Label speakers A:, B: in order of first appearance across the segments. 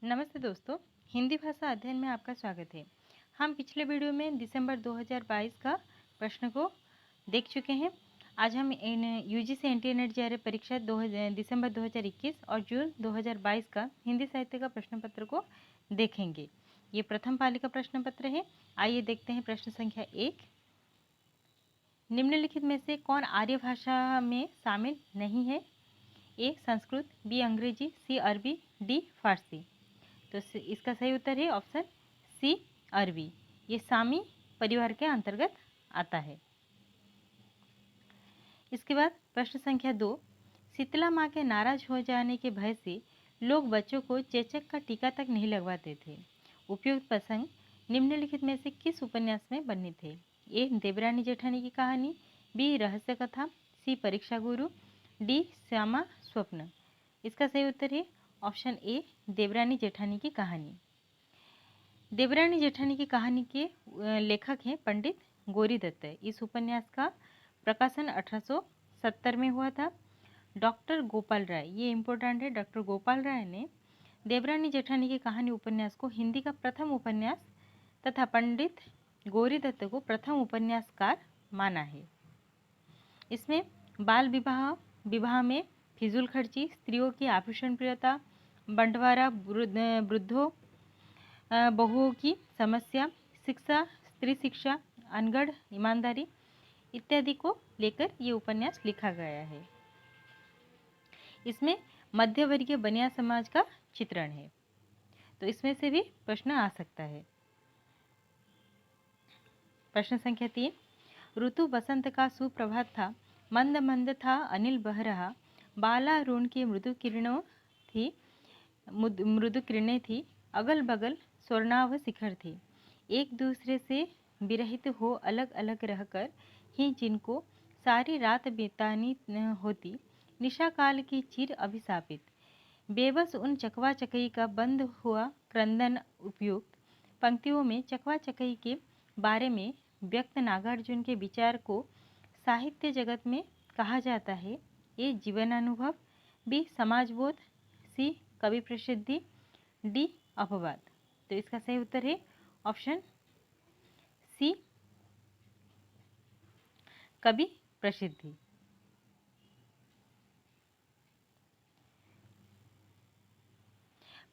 A: नमस्ते दोस्तों, हिंदी भाषा अध्ययन में आपका स्वागत है। हम पिछले वीडियो में दिसंबर 2022 का प्रश्न को देख चुके हैं। आज हम यूजीसी एनटीए जेआरएफ परीक्षा दिसंबर 2021 और जून 2022 का हिंदी साहित्य का प्रश्न पत्र को देखेंगे। ये प्रथम पाली का प्रश्न पत्र है। आइए देखते हैं प्रश्न संख्या 1। निम्नलिखित में से कौन आर्य भाषा में शामिल नहीं है? ए संस्कृत, बी अंग्रेजी, सी अरबी, डी फारसी। तो इसका सही उत्तर है ऑप्शन सी अरबी। ये सामी परिवार के अंतर्गत आता है। इसके बाद प्रश्न संख्या 2। शीतला माँ के नाराज हो जाने के भय से लोग बच्चों को चेचक का टीका तक नहीं लगवाते थे। उपयुक्त प्रसंग निम्नलिखित में से किस उपन्यास में वर्णित है? ए देवरानी जेठानी की कहानी, बी रहस्य कथा, सी परीक्षा गुरु, डी श्यामा स्वप्न। इसका सही उत्तर है ऑप्शन ए देवरानी जेठानी की कहानी। देवरानी जेठानी की कहानी के लेखक हैं पंडित गौरी दत्त। इस उपन्यास का प्रकाशन 1870 में हुआ था। डॉक्टर गोपाल राय, ये इम्पोर्टेंट है, डॉक्टर गोपाल राय ने देवरानी जेठानी की कहानी उपन्यास को हिंदी का प्रथम उपन्यास तथा पंडित गौरी दत्त को प्रथम उपन्यासकार माना है। इसमें बाल विवाह में फिजूल खर्ची, स्त्रियों की आभूषण प्रियता, बंटवारा, वृद्धों बहुओं की समस्या, शिक्षा, स्त्री शिक्षा, अनगढ़ ईमानदारी इत्यादि को लेकर ये उपन्यास लिखा गया है। इसमें मध्यवर्गीय बनिया समाज का चित्रण है। तो इसमें से भी प्रश्न आ सकता है। प्रश्न संख्या 3। ऋतु बसंत का सुप्रभात था, मंद मंद था अनिल बह रहा, बाला ऋण की मृदु किरणें थी, अगल बगल स्वर्णाभ शिखर थे। एक दूसरे से विरहित हो अलग अलग रहकर ही जिनको सारी रात बितानी होती, निशा काल की चिर अभिशापित, बेबस उन चकवा चकई का बंद हुआ क्रंदन उपयुक्त पंक्तियों में चकवा चकई के बारे में व्यक्त नागार्जुन के विचार को साहित्य जगत में कहा जाता है। ए जीवनानुभव, बी समाजबोध, सी कवि प्रसिद्धि, डी अपवाद। तो इसका सही उत्तर है ऑप्शन सी कवि प्रसिद्धि।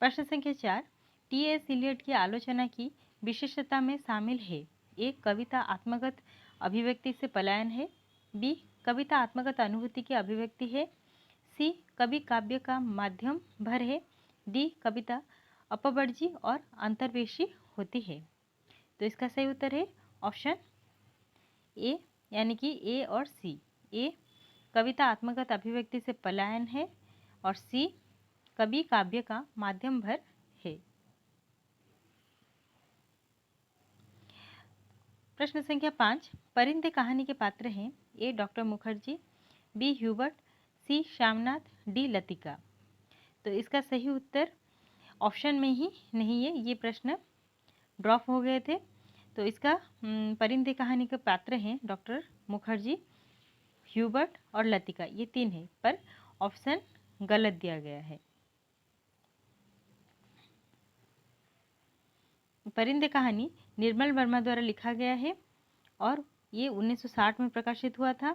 A: प्रश्न संख्या 4। टी.एस. इलियट की आलोचना की विशेषता में शामिल है? ए कविता आत्मगत अभिव्यक्ति से पलायन है, बी कविता आत्मगत अनुभूति की अभिव्यक्ति है, सी कवि काव्य का माध्यम भर है, डी कविता अपवर्जी और अंतर्वेशी होती है। तो इसका सही उत्तर है ऑप्शन ए, यानी कि ए और सी। ए कविता आत्मगत अभिव्यक्ति से पलायन है और सी कवि काव्य का माध्यम भर है। प्रश्न संख्या 5। परिंदे कहानी के पात्र हैं? ए डॉक्टर मुखर्जी, बी ह्यूबर्ट, सी श्यामनाथ, डी लतिका। तो इसका सही उत्तर ऑप्शन में ही नहीं है। ये प्रश्न ड्रॉप हो गए थे। तो इसका परिंदे कहानी के पात्र हैं डॉक्टर मुखर्जी, ह्यूबर्ट और लतिका, ये 3 है, पर ऑप्शन गलत दिया गया है। परिंदे कहानी निर्मल वर्मा द्वारा लिखा गया है और ये 1960 में प्रकाशित हुआ था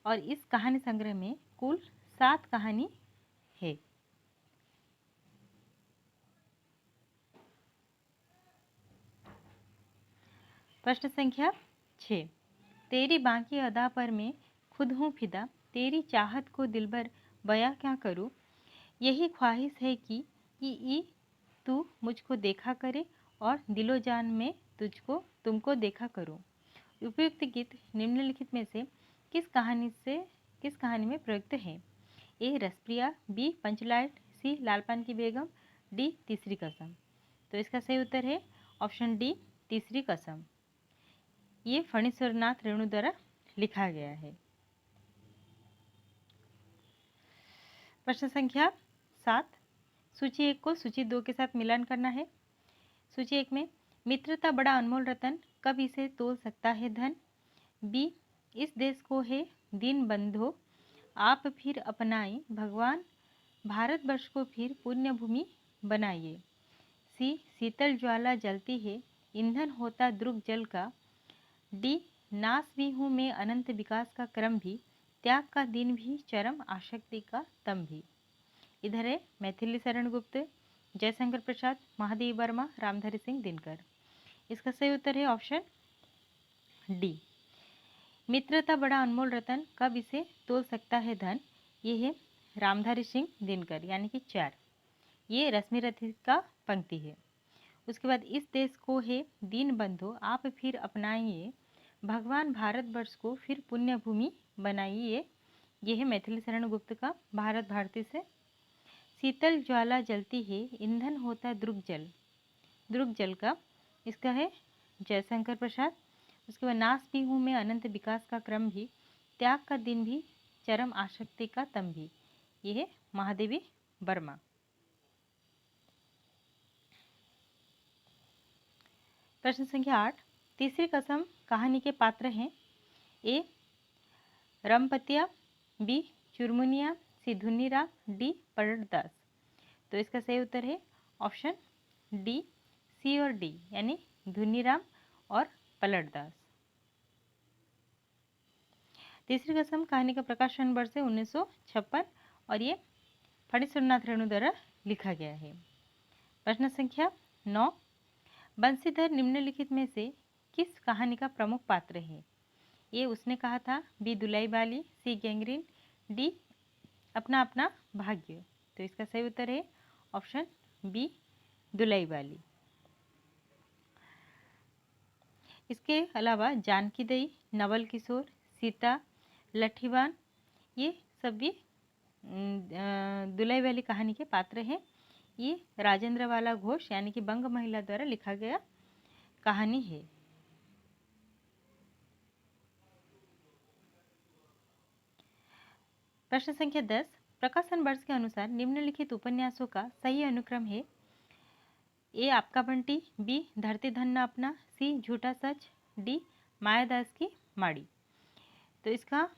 A: और इस कहानी संग्रह में कुल 7 कहानी है। प्रश्न संख्या 6। तेरी बाकी अदा पर मैं खुद हूँ फिदा, तेरी चाहत को दिलबर बयां क्या करूँ, यही ख्वाहिश है कि ई तू मुझको देखा करे और दिलो जान में तुमको देखा करूँ। उपयुक्त गीत निम्नलिखित में से किस कहानी में प्रयुक्त है? ए रसप्रिया, बी पंचलाइट, सी लालपान की बेगम, डी तीसरी कसम। तो इसका सही उत्तर है ऑप्शन डी तीसरी कसम। ये फणीश्वरनाथ रेणु द्वारा लिखा गया है। प्रश्न संख्या 7। सूची 1 को सूची 2 के साथ मिलान करना है। सूची 1 में मित्रता बड़ा अनमोल रतन, कब इसे तोल सकता है धन, बी इस देश को है दीन बंधो आप फिर अपनाई, भगवान भारतवर्ष को फिर पुण्य भूमि बनाइए, सी शीतल ज्वाला जलती है, ईंधन होता द्रुग जल का। डी नाश भी हूँ मैं अनंत विकास का क्रम भी, त्याग का दिन भी चरम आशक्ति का तम भी। इधर है मैथिली शरण गुप्त, जयशंकर प्रसाद, महादेव वर्मा, रामधारी सिंह दिनकर। इसका सही उत्तर है ऑप्शन डी। मित्रता बड़ा अनमोल रतन, कब इसे तोल सकता है धन। ये है रामधारी सिंह दिनकर, यानी कि 4। ये रश्मि रथी का पंक्ति है। उसके बाद इस देश को है दीन बंधु आप फिर अपनाइए, भगवान भारतवर्ष को फिर पुण्य भूमि बनाइए। ये है मैथिली शरण गुप्त का भारत भारती से। शीतल ज्वाला जलती है, ईंधन होता द्रुग जल का। इसका है जयशंकर प्रसाद। उसके बाद नाश भी हूँ मैं अनंत विकास का क्रम भी, त्याग का दिन भी चरम आशक्ति का तम भी। ये है महादेवी वर्मा। प्रश्न संख्या 8, तीसरी कसम कहानी के पात्र हैं। ए रमपतिया, बी चुरमुनिया, सी धुनीराम, डी पलटदास। तो इसका सही उत्तर है ऑप्शन डी, सी और डी, यानी धुनीराम और पलटदास। तीसरी कसम कहानी का प्रकाशन वर्ष है 1956 और ये फणीश्वरनाथ रेणु द्वारा लिखा गया है। प्रश्न संख्या 9, बंशीधर निम्नलिखित में से किस कहानी का प्रमुख पात्र है। ए उसने कहा था, बी दुलाई बाली, सी गैंग्रीन, डी अपना अपना भाग्य। तो इसका सही उत्तर है ऑप्शन बी दुलाई बाली। इसके अलावा जानकी दई, नवल किशोर, सीता, लठीवान, ये सब भी दुलाई वाली कहानी के पात्र हैं। ये राजेंद्र वाला घोष यानी कि बंग महिला द्वारा लिखा गया कहानी है। प्रश्न संख्या 10, प्रकाशन वर्ष के अनुसार निम्नलिखित उपन्यासों का सही अनुक्रम है। ए आपका बंटी, बी धरती धन्ना अपना, सी झूठा सच, डी मायादास की माड़ी। तो इसका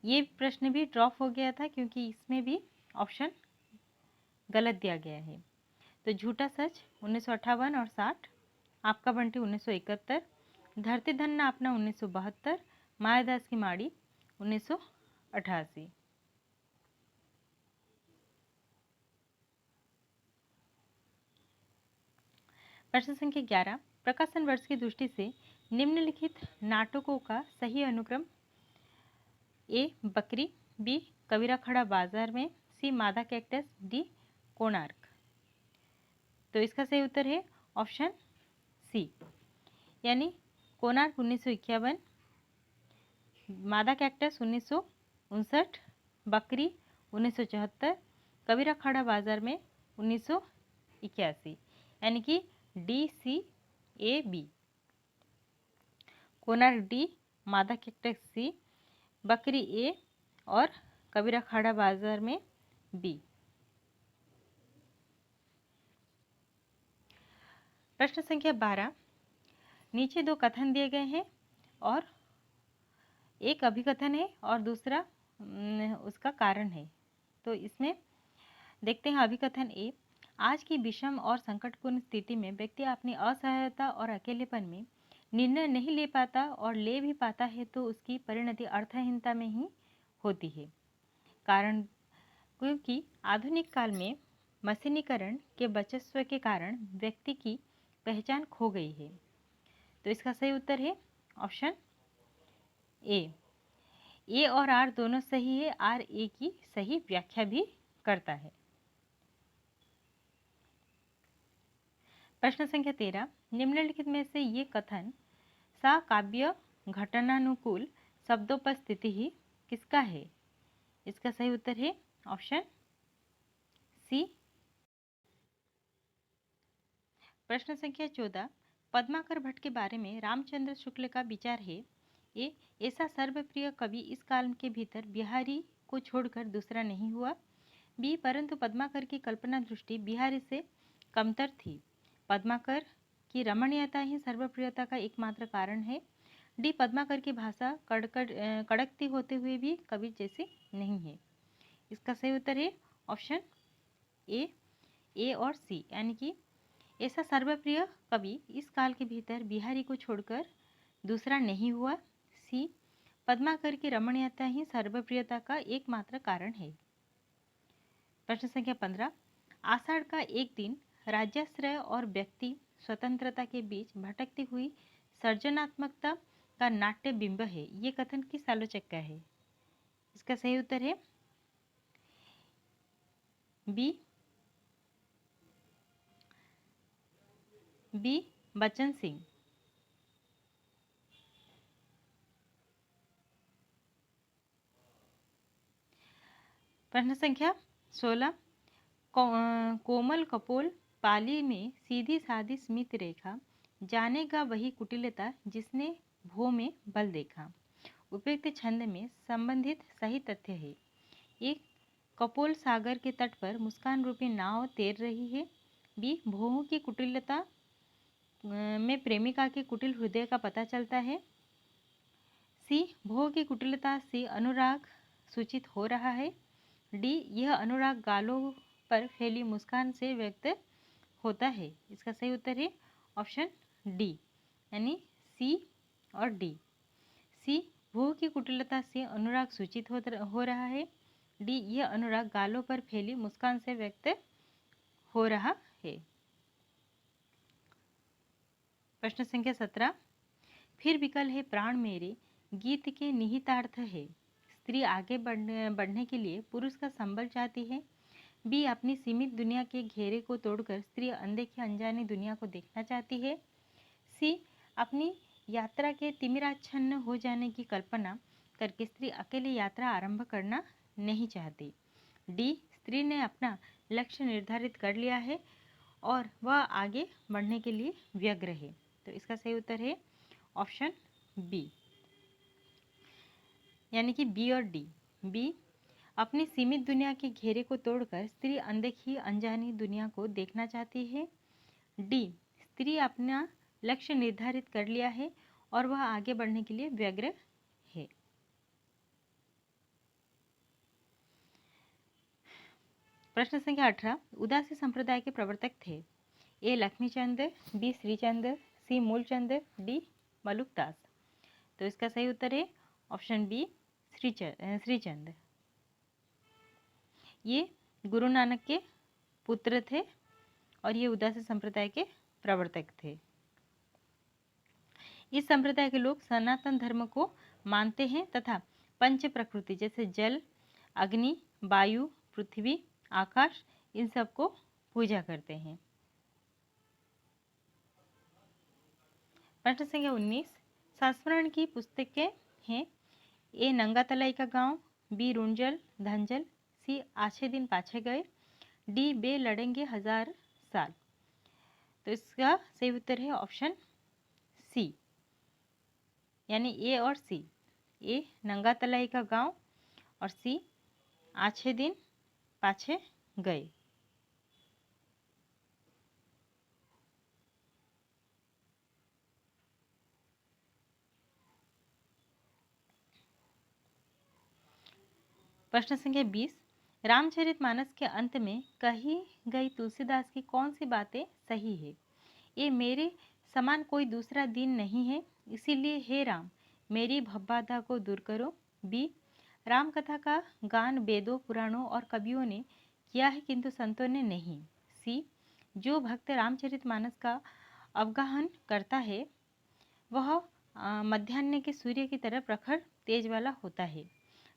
A: ये प्रश्न भी ड्रॉप हो गया था क्योंकि इसमें भी ऑप्शन गलत दिया गया है। तो झूठा सच 1958 और 60, आपका बंटी 1971, धरती धन्ना अपना 1972, मायादास की माड़ी 1988। प्रश्न संख्या 11, प्रकाशन वर्ष की दृष्टि से निम्नलिखित नाटकों का सही अनुक्रम। ए बकरी, बी कबीरा खड़ा बाजार में, सी मादा कैक्टस, डी कोणार्क। तो इसका सही उत्तर है ऑप्शन सी, यानी कोणार्क 1951, मादा कैक्टस 1959, बकरी 1974, कबीरा खड़ा बाजार में 1981, यानी कि D C A B. Konark D, मादा कैक्टस सी, बकरी ए और कबीरा खाड़ा बाजार में बी। प्रश्न संख्या 12, नीचे दो कथन दिए गए हैं और एक अभिकथन है और दूसरा उसका कारण है। तो इसमें देखते हैं अभिकथन ए, आज की विषम और संकटपूर्ण स्थिति में व्यक्ति अपनी असहायता और अकेलेपन में निर्णय नहीं ले पाता और ले भी पाता है तो उसकी परिणति अर्थहीनता में ही होती है। कारण, क्योंकि आधुनिक काल में मशीनीकरण के वर्चस्व के कारण व्यक्ति की पहचान खो गई है। तो इसका सही उत्तर है ऑप्शन ए और आर दोनों सही है। आर ए की सही व्याख्या भी करता है। प्रश्न संख्या 13, निम्नलिखित में से ये कथन सा काव्य घटनानुकूल शब्दोपस्थिति ही किसका है। इसका सही उत्तर है ऑप्शन सी। प्रश्न संख्या 14, पद्माकर भट्ट के बारे में रामचंद्र शुक्ल का विचार है। ए ऐसा सर्वप्रिय कवि इस काल के भीतर बिहारी को छोड़कर दूसरा नहीं हुआ। बी परंतु पद्माकर की कल्पना दृष्टि बिहारी से कमतर थी। पद्माकर की रमणीयता ही सर्वप्रियता का एकमात्र कारण है। डी पद्माकर की भाषा कड़कती होते हुए भी कवि जैसी नहीं है। इसका सही उत्तर है ऑप्शन ए और सी, यानी कि ऐसा सर्वप्रिय कवि इस काल के भीतर बिहारी को छोड़कर दूसरा नहीं हुआ। सी, पद्माकर की रमणीयता ही सर्वप्रियता का एकमात्र कारण है। प्रश्न संख्या 15, आषाढ़ का एक दिन राज्याश्रय और व्यक्ति स्वतंत्रता के बीच भटकती हुई सर्जनात्मकता का नाट्य बिंब है। ये कथन किस आलोचक का है? इसका सही उत्तर है बी बच्चन सिंह। प्रश्न संख्या 16, कोमल कपोल पाली में सीधी साधी स्मित रेखा, जानेगा वही कुटिलता जिसने भो में बल देखा। उपयुक्त छंद में संबंधित सही तथ्य है। एक, कपोल सागर के तट पर मुस्कान रूपी नाव तैर रही है। बी, भोहों की कुटिलता में प्रेमिका के कुटिल हृदय का पता चलता है। सी, भोह की कुटिलता से अनुराग सूचित हो रहा है। डी, यह अनुराग गालों पर फैली मुस्कान से व्यक्त होता है। इसका सही उत्तर है ऑप्शन डी, यानी सी और डी। सी, भोह की कुटिलता से अनुराग सूचित हो रहा है। डी, यह अनुराग गालों पर फैली मुस्कान से व्यक्त हो रहा है। प्रश्न संख्या 17, फिर विकल है प्राण मेरे गीत के निहितार्थ है। स्त्री आगे बढ़ने के लिए पुरुष का संबल चाहती है। बी, अपनी सीमित दुनिया के घेरे को तोड़कर स्त्री अनदेखी अनजानी दुनिया को देखना चाहती है। सी, अपनी यात्रा के तिमिराच्छन्न हो जाने की कल्पना करके स्त्री अकेले यात्रा आरंभ करना नहीं चाहती। डी, स्त्री ने अपना लक्ष्य निर्धारित कर लिया है और वह आगे बढ़ने के लिए व्यग्र है। तो इसका सही उत्तर है ऑप्शन बी, यानी कि बी और डी। बी, अपनी सीमित दुनिया के घेरे को तोड़कर स्त्री अनदेखी अनजानी दुनिया को देखना चाहती है। डी, स्त्री अपना लक्ष्य निर्धारित कर लिया है और वह आगे बढ़ने के लिए व्यग्र है। प्रश्न संख्या 18, उदासी संप्रदाय के प्रवर्तक थे। ए, लक्ष्मीचंद, बी, श्रीचंद, सी, मूलचंद, डी, मलुकदास। तो इसका सही उत्तर है ऑप्शन बी, श्रीचंद। ये गुरु नानक के पुत्र थे और ये उदासी संप्रदाय के प्रवर्तक थे। इस संप्रदाय के लोग सनातन धर्म को मानते हैं तथा पंच प्रकृति जैसे जल, अग्नि, वायु, पृथ्वी, आकाश, इन सब को पूजा करते हैं। प्रश्न संख्या 19, संस्मरण की पुस्तकें हैं। ए, नंगा तलाई का गांव, बी, रुंजल धंजल, सी, आछे दिन पाछे गए, डी, बे लड़ेंगे हजार साल। तो इसका सही उत्तर है ऑप्शन सी, यानी ए और सी। ए, नंगा तलाई का गांव और सी, आछे दिन पाछे गए। प्रश्न संख्या 20, रामचरितमानस के अंत में कही गई तुलसीदास की कौन सी बातें सही है? ए, मेरे समान कोई दूसरा दीन नहीं है, इसीलिए हे राम मेरी भवबाधा को दूर करो। बी, राम कथा का गान वेदों, पुराणों और कवियों ने किया है किंतु संतों ने नहीं। सी, जो भक्त रामचरितमानस का अवगाहन करता है वह मध्याह्न के सूर्य की तरह प्रखर तेज वाला होता है।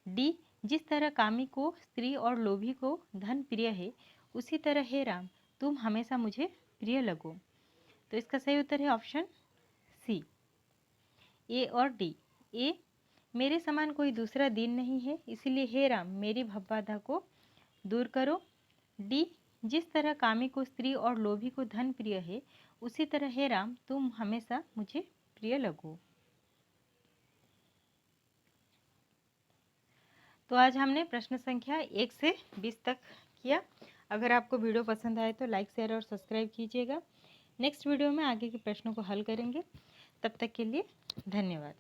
A: डी, जिस तरह कामी को स्त्री और लोभी को धन प्रिय है उसी तरह हे राम तुम हमेशा मुझे प्रिय लगो। तो इसका सही उत्तर है ऑप्शन सी, ए और डी। ए, मेरे समान कोई दूसरा दीन नहीं है इसीलिए हे राम मेरी भवबाधा को दूर करो। डी, जिस तरह कामी को स्त्री और लोभी को धन प्रिय है उसी तरह हे राम तुम हमेशा मुझे प्रिय लगो। तो आज हमने प्रश्न संख्या 1 से 20 तक किया। अगर आपको वीडियो पसंद आए तो लाइक, शेयर और सब्सक्राइब कीजिएगा। नेक्स्ट वीडियो में आगे के प्रश्नों को हल करेंगे। तब तक के लिए धन्यवाद।